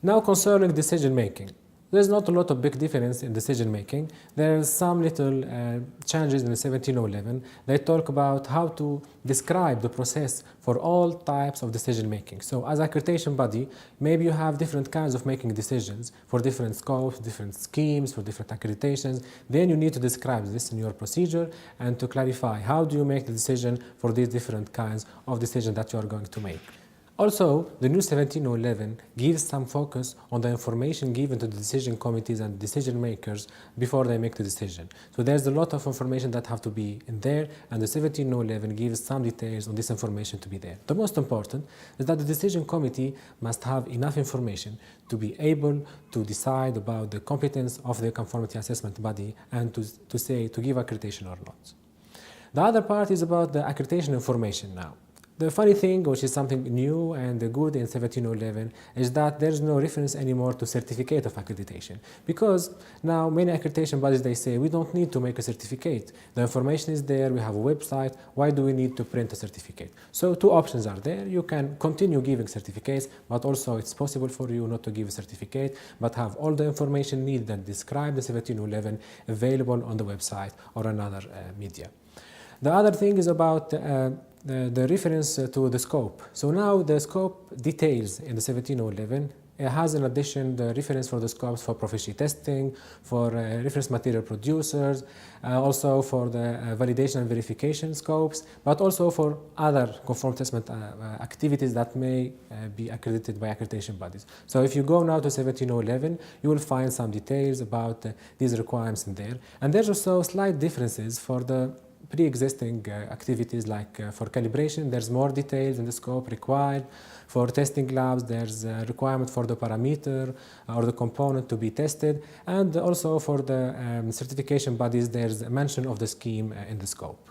Now concerning decision making. There's not a lot of big difference in decision making. There's some little changes in the 1711. They talk about how to describe the process for all types of decision making. So as accreditation body, maybe you have different kinds of making decisions for different scopes, different schemes, for different accreditations. Then you need to describe this in your procedure and to clarify how do you make the decision for these different kinds of decisions that you are going to make. Also, the new 1711 gives some focus on the information given to the decision committees and decision makers before they make the decision. So there's a lot of information that have to be in there, and the 1711 gives some details on this information to be there. The most important is that the decision committee must have enough information to be able to decide about the competence of the conformity assessment body and to give accreditation or not. The other part is about the accreditation information now. The funny thing, which is something new and good in 1711, is that there's no reference anymore to certificate of accreditation. Because now many accreditation bodies, they say, we don't need to make a certificate. The information is there, we have a website, why do we need to print a certificate? So two options are there. You can continue giving certificates, but also it's possible for you not to give a certificate, but have all the information needed and describe the 1711 available on the website or another media. The other thing is about the reference to the scope. So now the scope details in the 1711 has in addition the reference for the scopes for proficiency testing, for reference material producers, also for the validation and verification scopes, but also for other conformity assessment activities that may be accredited by accreditation bodies. So if you go now to 1711, you will find some details about these requirements in there. And there's also slight differences for the pre-existing activities, like for calibration, there's more details in the scope required. For testing labs, there's a requirement for the parameter or the component to be tested. And also for the certification bodies, there's a mention of the scheme in the scope.